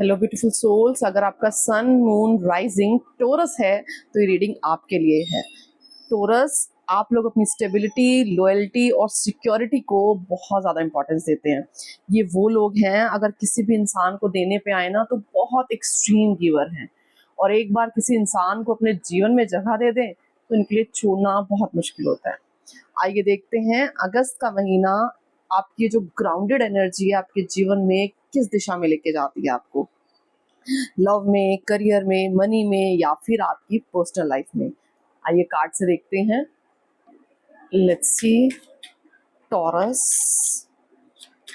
Hello beautiful souls, अगर आपका sun moon rising torus है तो ये रीडिंग आपके लिए है। टोरस, आप लोग अपनी स्टेबिलिटी, लॉयल्टी और सिक्योरिटी को बहुत ज़्यादा इंपॉर्टेंस देते हैं। ये वो लोग हैं, अगर किसी भी इंसान को देने पे आए ना तो बहुत एक्सट्रीम गिवर हैं, और एक बार किसी इंसान को अपने जीवन में जगह दे दें तो इनके लिए छोड़ना बहुत मुश्किल होता है। आइए देखते हैं अगस्त का महीना आपकी जो ग्राउंडेड एनर्जी है आपके जीवन में किस दिशा में लेके जाती है आपको, लव में, करियर में, मनी में, या फिर आपकी पर्सनल लाइफ में। आइए कार्ड से देखते हैं। Let's see. टॉरस,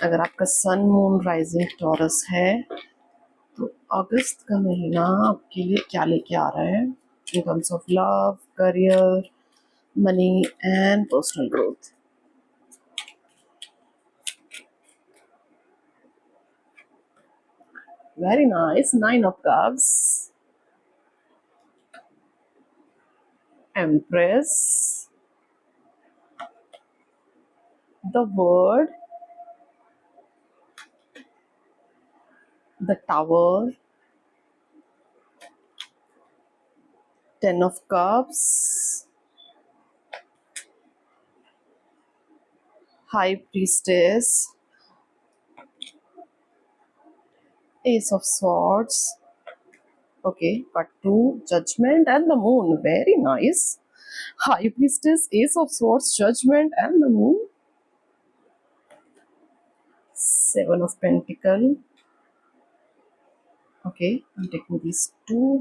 अगर आपका सन मून राइजिंग टॉरस है तो अगस्त का महीना आपके लिए क्या लेके आ रहा है in terms of love, career, money and personal growth. Very nice. 9 of cups, Empress, the World, the Tower, 10 of Cups, High Priestess, Ace of Swords, okay, got 2, Judgment and the Moon. Very nice. High Priestess, Ace of Swords, Judgment and the Moon. 7 of Pentacle. Okay, I'm taking these 2,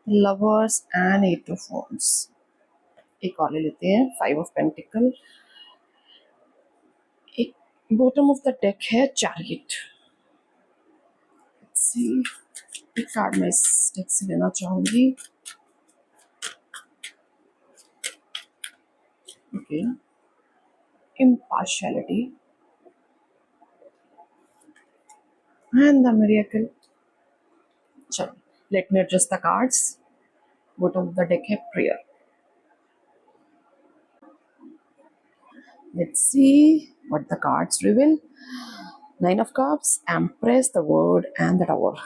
Lovers and 8 of Wands. एक और ले लेते हैं, 5 of Pentacle. एक bottom of the deck है Chariot. Let's see. एक card मैं इस डेक से लेना चाहूंगी। Okay, impartiality and the miracle. चलो, let me adjust the cards. Bottom of the deck है prayer. Let's see what the cards reveal. 9 of Cups, Empress, the World and the Tower.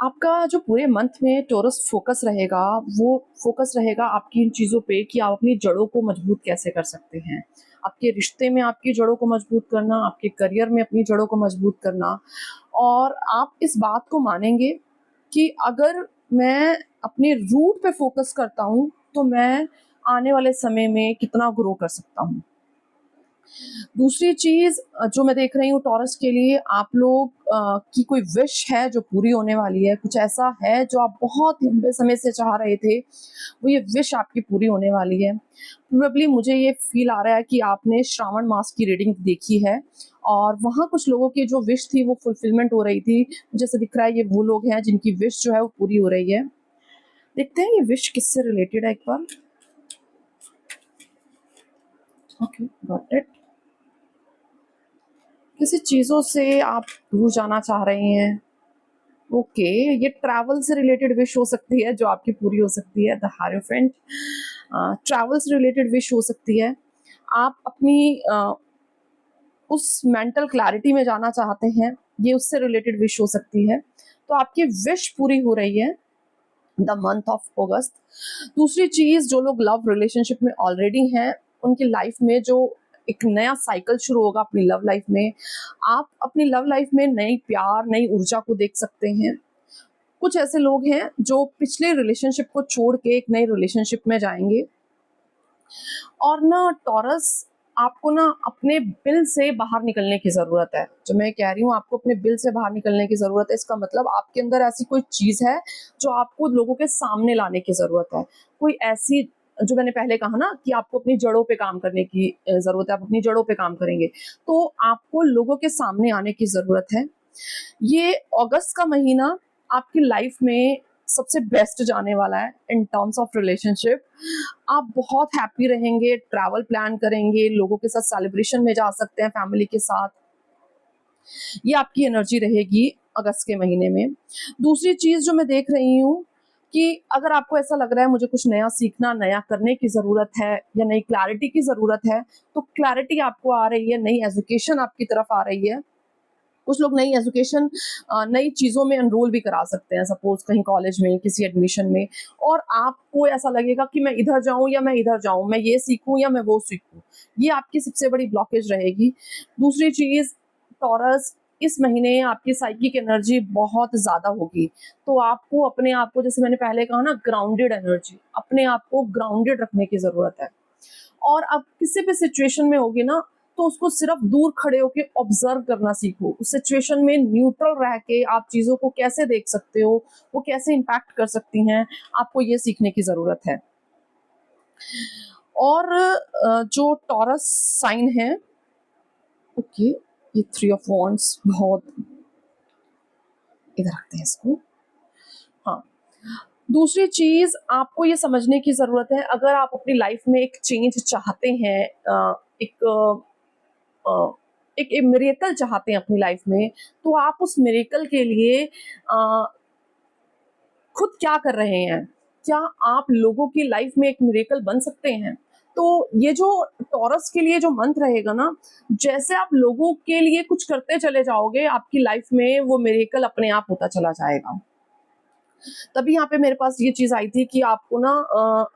आपका जो पूरे मंथ में torus focus रहेगा, वो focus रहेगा आपकी इन चीज़ों पे कि आप अपनी जड़ों को मजबूत कैसे कर सकते हैं। आपके रिश्ते में आपकी जड़ों को मजबूत करना, आपके करियर में अपनी जड़ों को मजबूत करना, और आप इस बात को मानेंगे कि अगर मैं अपने रूट पे फोकस करता हूँ तो मैं आने वाले समय में कितना ग्रो कर सकता हूँ। दूसरी चीज जो मैं देख रही हूँ टॉरस के लिए, आप लोग की कोई विश है जो पूरी होने वाली है। कुछ ऐसा है जो आप बहुत लंबे समय से चाह रहे थे, वो ये विश आपकी पूरी होने वाली है। प्रोबेबली मुझे ये फील आ रहा है कि आपने श्रावण मास की रीडिंग देखी है और वहाँ कुछ लोगों की जो विश थी वो फुलफिलमेंट हो रही थी। मुझे ऐसा दिख रहा है ये वो लोग हैं जिनकी विश जो है वो पूरी हो रही है। देखते हैं ये विश किससे रिलेटेड है एक बार। Okay, got it. किसी चीज़ों से आप दूर जाना चाह रहे हैं। ओके, ये ट्रैवल से रिलेटेड विश हो सकती है जो आपकी पूरी हो सकती है। द हायरोफेंट, ट्रैवल से रिलेटेड विश हो सकती है। आप अपनी उस मेंटल क्लैरिटी में जाना चाहते हैं, ये उससे रिलेटेड विश हो सकती है। तो आपकी विश पूरी हो रही है द मंथ ऑफ अगस्त। दूसरी चीज़, जो लोग लव रिलेशनशिप में ऑलरेडी हैं उनकी लाइफ में जो एक नया साइकिल शुरू होगा अपनी लव लाइफ में। आप अपनी लव लाइफ में नई प्यार, नई ऊर्जा को देख सकते हैं। कुछ ऐसे लोग हैं जो पिछले रिलेशनशिप को छोड़ के एक नए रिलेशनशिप में जाएंगे। और ना टॉरस, आपको ना अपने बिल से बाहर निकलने की ज़रूरत है। जो मैं कह रही हूँ, आपको अपने बिल से बाहर निकलने की ज़रूरत है। इसका मतलब आपके अंदर ऐसी कोई चीज़ है जो आपको लोगों के सामने लाने की ज़रूरत है। कोई ऐसी, जो मैंने पहले कहा ना कि आपको अपनी जड़ों पे काम करने की ज़रूरत है। आप अपनी जड़ों पे काम करेंगे तो आपको लोगों के सामने आने की ज़रूरत है। ये अगस्त का महीना आपकी लाइफ में सबसे बेस्ट जाने वाला है इन टर्म्स ऑफ रिलेशनशिप। आप बहुत हैप्पी रहेंगे, ट्रैवल प्लान करेंगे, लोगों के साथ सेलिब्रेशन में जा सकते हैं फैमिली के साथ। ये आपकी एनर्जी रहेगी अगस्त के महीने में। दूसरी चीज़ जो मैं देख रही हूँ कि अगर आपको ऐसा लग रहा है मुझे कुछ नया सीखना, नया करने की ज़रूरत है या नई क्लैरिटी की ज़रूरत है, तो क्लैरिटी आपको आ रही है, नई एजुकेशन आपकी तरफ आ रही है। कुछ लोग नई एजुकेशन नई चीज़ों में एनरोल भी करा सकते हैं, सपोज कहीं कॉलेज में, किसी एडमिशन में, और आपको ऐसा लगेगा कि मैं इधर जाऊँ या मैं इधर जाऊँ, मैं ये सीखूँ या मैं वो सीखूँ। ये आपकी सबसे बड़ी ब्लॉकेज रहेगी। दूसरी चीज़, टॉरस, इस महीने आपकी साइकिक एनर्जी बहुत ज़्यादा होगी, तो आपको अपने आप को, जैसे मैंने पहले कहा ना, ग्राउंडेड एनर्जी, अपने आप को ग्राउंडेड रखने की ज़रूरत है। और आप किसी भी सिचुएशन में होगे ना, तो उसको सिर्फ दूर खड़े होके ऑब्जर्व करना सीखो। उस सिचुएशन में न्यूट्रल रह के आप चीज़ों को कैसे देख सकते हो, वो कैसे इम्पैक्ट कर सकती हैं, आपको ये सीखने की ज़रूरत है। और जो टॉरस साइन है, ओके, ये 3 ऑफ वॉन्ड्स बहुत, इधर रखते हैं इसको। हाँ, दूसरी चीज़ आपको ये समझने की ज़रूरत है, अगर आप अपनी लाइफ में एक चेंज चाहते हैं, एक अ, एक मिरेकल चाहते हैं अपनी लाइफ में, तो आप उस मिरेकल के लिए खुद क्या कर रहे हैं? क्या आप लोगों की लाइफ में एक मिरेकल बन सकते हैं? तो ये जो टॉरस के लिए जो मंत्र रहेगा ना, जैसे आप लोगों के लिए कुछ करते चले जाओगे, आपकी लाइफ में वो मिरेकल अपने आप होता चला जाएगा। तभी यहाँ पे मेरे पास ये चीज़ आई थी कि आपको ना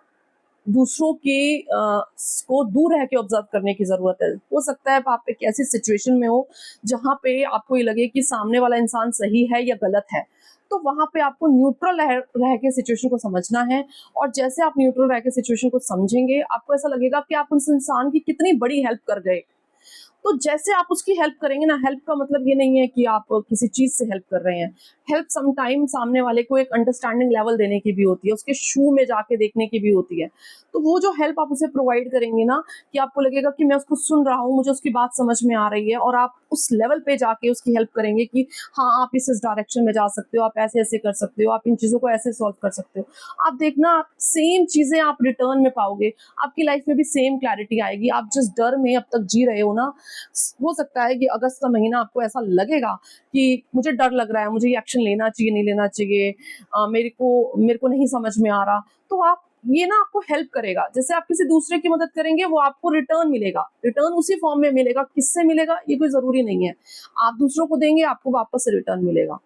दूसरों के को दूर रह के ऑब्जर्व करने की ज़रूरत है। हो सकता है आप एक ऐसी सिचुएशन में हो, जहाँ पे आपको ये लगे कि सामने वाला इंसान सही है या गलत है। तो वहाँ पे आपको न्यूट्रल रह के सिचुएशन को समझना है, और जैसे आप न्यूट्रल रह के सिचुएशन को समझेंगे, आपको ऐसा लगेगा कि आप उस इंसान की कितनी बड़ी हेल्प कर गए। तो जैसे आप उसकी हेल्प करेंगे ना, हेल्प का मतलब ये नहीं है कि आप किसी चीज़ से हेल्प कर रहे हैं। हेल्प समटाइम सामने वाले को एक अंडरस्टैंडिंग लेवल देने की भी होती है, उसके शू में जाके देखने की भी होती है। तो वो जो हेल्प आप उसे प्रोवाइड करेंगे ना, कि आपको लगेगा कि मैं उसको सुन रहा हूँ, मुझे उसकी बात समझ में आ रही है, और आप उस लेवल पे जाके उसकी हेल्प करेंगे कि हाँ, आप इस डायरेक्शन में जा सकते हो, आप ऐसे-ऐसे कर सकते हो, आप इन चीज़ों को ऐसे सॉल्व कर सकते हो। आप देखना, सेम चीज़ें आप रिटर्न में पाओगे, आपकी लाइफ में भी सेम क्लैरिटी आएगी। आप जिस डर में अब तक जी रहे हो ना, हो सकता है कि अगस्त का महीना आपको ऐसा लगेगा कि मुझे डर लग रहा है, मुझे ये एक्शन लेना चाहिए, नहीं लेना चाहिए, मेरे को नहीं समझ में आ रहा। तो आप ये ना आपको हेल्प करेगा। जैसे आप किसी दूसरे की मदद करेंगे, वो आपको रिटर्न मिलेगा। रिटर्न उसी फॉर्म में मिलेगा, किससे मिलेगा ये कोई ज़रूरी नहीं है। आप दूसरों को देंगे, आपको वापस से रिटर्न मिलेगा।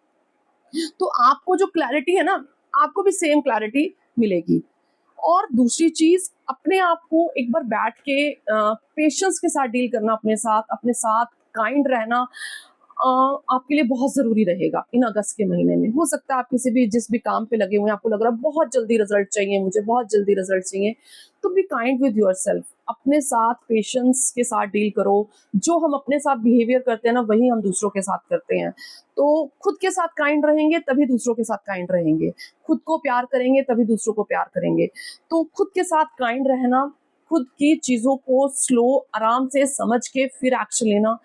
तो आपको जो क्लैरिटी है ना, आपको भी सेम क्लैरिटी मिलेगी। और दूसरी चीज़, अपने आप को एक बार बैठ के पेशेंस के साथ डील करना, अपने साथ काइंड रहना आपके लिए बहुत ज़रूरी रहेगा इन अगस्त के महीने में। हो सकता है आप जिस भी काम पे लगे हुए हैं, आपको लग रहा है बहुत जल्दी रिजल्ट चाहिए मुझे, बहुत जल्दी रिजल्ट चाहिए, तो बी काइंड विद योरसेल्फ। अपने साथ पेशेंस के साथ डील करो। जो हम अपने साथ बिहेवियर करते हैं ना, वही हम दूसरों के साथ करते हैं। तो खुद के साथ काइंड रहेंगे, तभी दूसरों के साथ काइंड रहेंगे। खुद को प्यार करेंगे, तभी दूसरों को प्यार करेंगे। तो खुद के साथ काइंड रहना, खुद की चीज़ों को स्लो, आराम से समझ के फिर एक्शन लेना।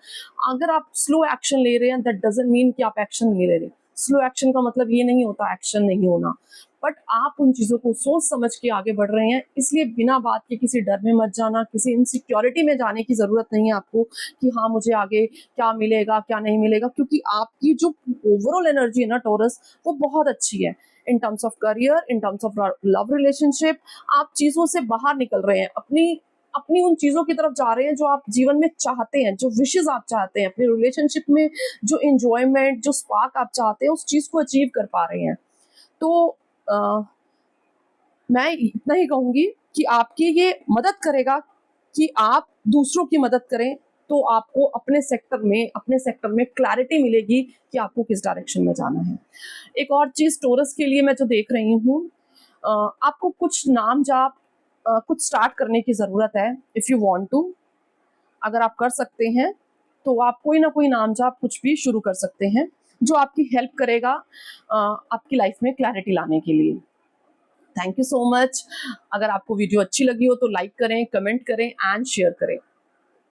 अगर आप स्लो एक्शन ले रहे हैं, दैट डजंट मीन कि आप एक्शन नहीं ले रहे। स्लो एक्शन का मतलब ये नहीं होता एक्शन नहीं होना, बट आप उन चीज़ों को सोच समझ के आगे बढ़ रहे हैं। इसलिए बिना बात के किसी डर में मत जाना, किसी इनसिक्योरिटी में जाने की ज़रूरत नहीं है आपको कि हाँ, मुझे आगे क्या मिलेगा, क्या नहीं मिलेगा, क्योंकि आपकी जो ओवरऑल एनर्जी है ना टॉरस, वो बहुत अच्छी है। In terms of career, in terms of love relationship, आप चीज़ों से बाहर निकल रहे हैं, अपनी अपनी उन चीज़ों की तरफ जा रहे हैं जो आप जीवन में चाहते हैं, जो विशेज़ आप चाहते हैं, अपनी रिलेशनशिप में जो एन्जॉयमेंट, जो स्पार्क आप चाहते हैं, उस चीज़ को अचीव कर पा रहे हैं। तो अ, मैं इतना ही कहूँगी कि आपकी ये मदद करेगा कि आप दूसरों की मदद करें, तो आपको अपने सेक्टर में क्लैरिटी मिलेगी कि आपको किस डायरेक्शन में जाना है। एक और चीज़ टॉरस के लिए मैं जो देख रही हूँ, आपको कुछ नाम जाप कुछ स्टार्ट करने की ज़रूरत है, इफ़ यू वांट टू। अगर आप कर सकते हैं, तो आप कोई ना कोई नाम जाप कुछ भी शुरू कर सकते हैं, जो आपकी हेल्प करेगा आपकी लाइफ में क्लैरिटी लाने के लिए। Thank you so much. अगर आपको वीडियो अच्छी लगी हो तो लाइक करें, कमेंट करें एंड शेयर करें।